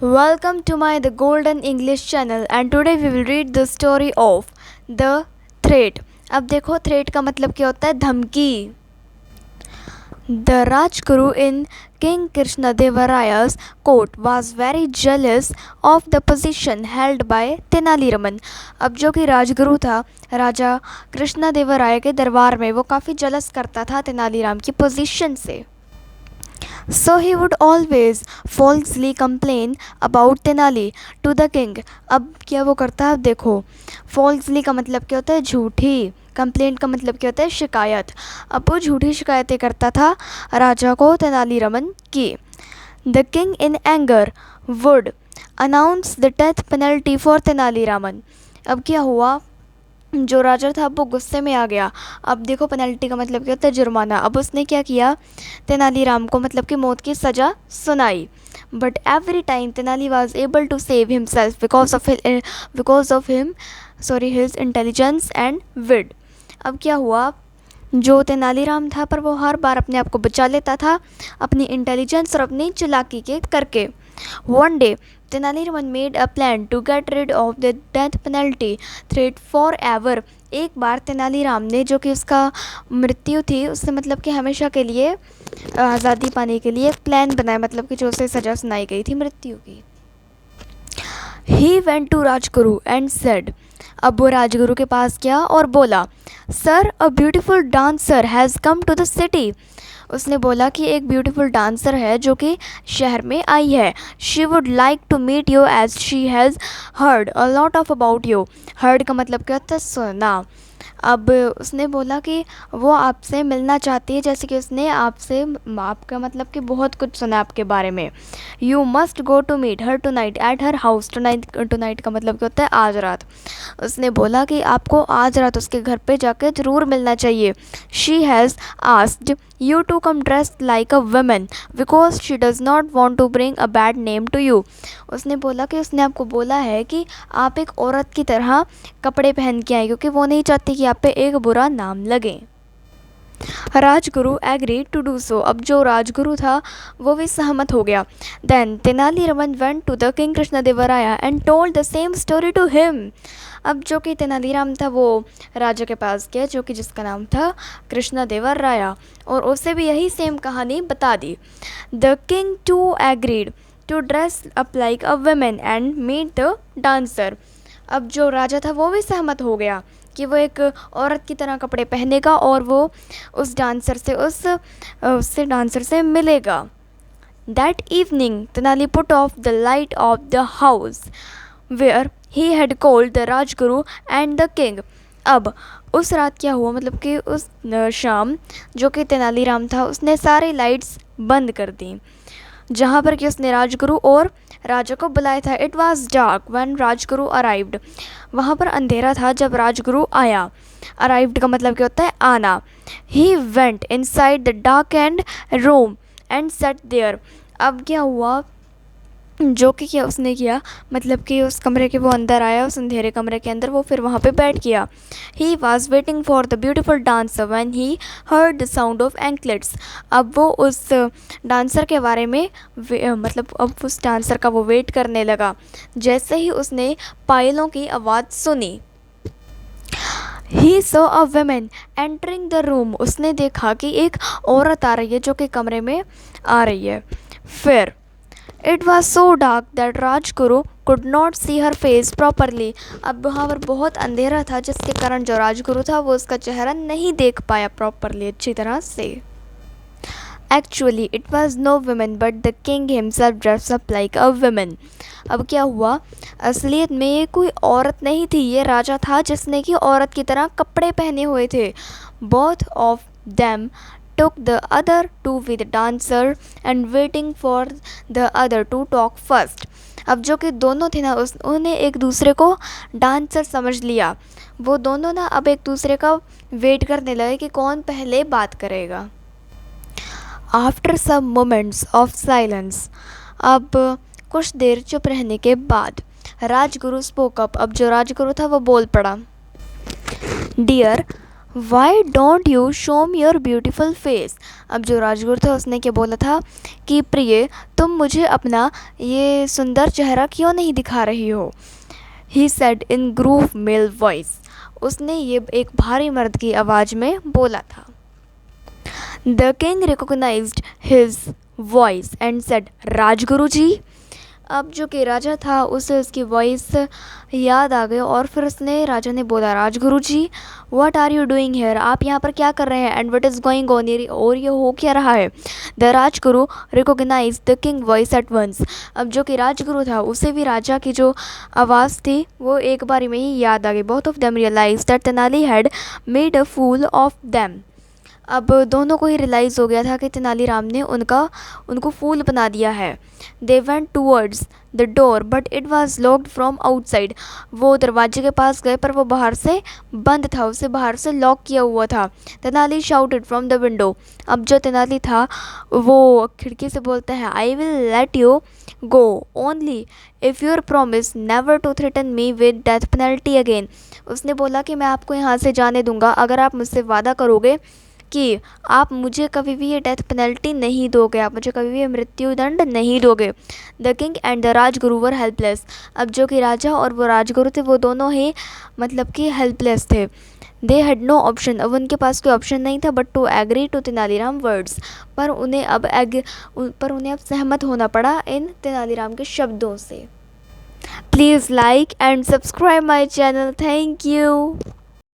Welcome to my The Golden English channel and today we will read the story of The Threat. अब देखो threat का मतलब क्या होता है, धमकी. The Rajguru in King Krishnadevaraya's court was very jealous of the position held by Tenali Raman. अब जो कि राजगुरु था राजा कृष्णदेवराय के दरबार में, वो काफ़ी जलस करता था तेनालीराम की पोजीशन से. So he would always falsely complain about Tenali to the king. अब क्या वो करता है, देखो falsely का मतलब क्या होता है, झूठी. कंप्लेंट का मतलब क्या होता है, शिकायत. अब वो झूठी शिकायतें करता था राजा को तेनालीरामन की. The king in anger would announce the death penalty for Tenali Raman. अब क्या हुआ, जो राजा था वो गुस्से में आ गया. अब देखो पेनल्टी का मतलब क्या होता है, जुर्माना. अब उसने क्या किया, तेनालीराम को मतलब कि मौत की सज़ा सुनाई. But every time Tenali was able to save himself because of his intelligence and wit. अब क्या हुआ, जो तेनालीराम था पर वो हर बार अपने आप को बचा लेता था अपनी इंटेलिजेंस और अपनी चालाकी के करके. One day Tenaliraman made a plan to get rid of the death penalty threat for ever. एक बार तेनालीराम ने, जो कि उसका मृत्यु थी, उसने मतलब कि हमेशा के लिए आज़ादी पाने के लिए एक प्लान बनाया, मतलब कि जो उसे सज़ा सुनाई गई थी मृत्यु की. He went to Rajguru and said. अब वो राजगुरु के पास गया और बोला, sir a beautiful dancer has come to the city. उसने बोला कि एक ब्यूटीफुल डांसर है जो कि शहर में आई है. She would like to meet you as she has heard a lot of about you. Heard का मतलब क्या होता है, सुना. अब उसने बोला कि वो आपसे मिलना चाहती है, जैसे कि उसने आपका मतलब कि बहुत कुछ सुना आपके बारे में. You must go to meet her tonight at her house. Tonight का मतलब क्या होता है, आज रात. उसने बोला कि आपको आज रात उसके घर पे जाकर ज़रूर मिलना चाहिए. She has asked you to come dressed like a women because she does not want to bring a bad name to you. उसने बोला कि उसने आपको बोला है कि आप एक औरत की तरह कपड़े पहन के आए, क्योंकि वो नहीं चाहती कि आप पे एक बुरा नाम लगे. Rajguru agree to do so. अब जो राजगुरु था वो भी सहमत हो गया. Then Tenaliraman went to the king Krishnadevaraya and told the same story to him. अब जो कि तेनालीराम था वो राजा के पास गया, जो कि जिसका नाम था कृष्णदेवराया, और उसे भी यही सेम कहानी बता दी. The king too agreed to dress up like a women and meet the dancer. अब जो राजा था वो भी सहमत हो गया कि वो एक औरत की तरह कपड़े पहनेगा और वो उस डांसर से मिलेगा. That evening Tenali put off the light off the house where he had called the Rajguru and the king. अब उस रात क्या हुआ, मतलब कि उस शाम जो कि तेनालीराम था उसने सारी लाइट्स बंद कर दी जहाँ पर कि उसने राजगुरु और राजा को बुलाया था. It was dark when Rajguru arrived. वहाँ पर अंधेरा था जब राजगुरु आया. अराइव्ड का मतलब क्या होता है, आना. He went inside the dark and room and sat there. अब क्या हुआ, जो कि क्या उसने किया, मतलब कि उस कमरे के वो अंदर आया, उस अंधेरे कमरे के अंदर वो फिर वहाँ पे बैठ गया. He was waiting for the beautiful dancer when he heard the sound of anklets. अब वो उस डांसर के बारे में मतलब अब उस डांसर का वो वेट करने लगा जैसे ही उसने पायलों की आवाज़ सुनी. He saw a woman entering the room. उसने देखा कि एक औरत आ रही है जो कि कमरे में आ रही है. फिर it was so dark that Rajguru could not see her face properly. अब वहाँ पर बहुत अंधेरा था जिसके कारण जो राजगुरु था वो उसका चेहरा नहीं देख पाया प्रॉपरली, अच्छी तरह से. Actually it was no women but the king himself dress up like a women. अब क्या हुआ, असलियत में ये कोई औरत नहीं थी, ये राजा था जिसने कि औरत की तरह कपड़े पहने हुए थे. Both of them took the other two with the dancer and waiting for the other to talk first. अब जो कि दोनों थे ना, उन्होंने एक दूसरे को डांसर समझ लिया. वो दोनों ना अब एक दूसरे का वेट करने लगे कि कौन पहले बात करेगा. After some moments of silence. अब कुछ देर चुप रहने के बाद राजगुरु स्पोक अप. अब जो राजगुरु था वो बोल पड़ा. Dear why don't you show me your beautiful face. अब जो राजगुरु था उसने क्या बोला था कि प्रिय, तुम मुझे अपना ये सुंदर चेहरा क्यों नहीं दिखा रही हो। He said in groove male voice. उसने ये एक भारी मर्द की आवाज़ में बोला था। The king recognised his voice and said, Rajguru ji. अब जो कि राजा था उसे उसकी वॉइस याद आ गई और फिर उसने राजा ने बोला, Rajguru ji, what are you doing here. आप यहाँ पर क्या कर रहे हैं। And what is going on, और ये हो क्या रहा है। The Rajguru recognise the king voice at once. अब जो कि राजगुरु था उसे भी राजा की जो आवाज़ थी वो एक बारी में ही याद आ गई। Both of them realize that Tenali had made a fool of them. अब दोनों को ही रियलाइज़ हो गया था कि तेनालीराम ने उनको फूल बना दिया है। They went towards the door but it was locked from outside. वो दरवाजे के पास गए पर वो बाहर से बंद था, उसे बाहर से लॉक किया हुआ था। Tenali shouted from the window. अब जो तेनाली था वो खिड़की से बोलता है, I will let you go only if your promise never to threaten me with death penalty again. उसने बोला कि मैं आपको यहाँ से जाने दूंगा अगर आप मुझसे वादा करोगे कि आप मुझे कभी भी ये डेथ पेनल्टी नहीं दोगे, आप मुझे कभी भी ये मृत्यु दंड नहीं दोगे। The king and the Rajguru were helpless. अब जो कि राजा और वो राजगुरु थे वो दोनों ही मतलब कि हेल्पलेस थे। They had no option. अब उनके पास कोई ऑप्शन नहीं था but to agree to Tenaliram words. पर उन्हें अब सहमत होना पड़ा इन तेनालीराम के शब्दों से। Please like and subscribe my channel. Thank you.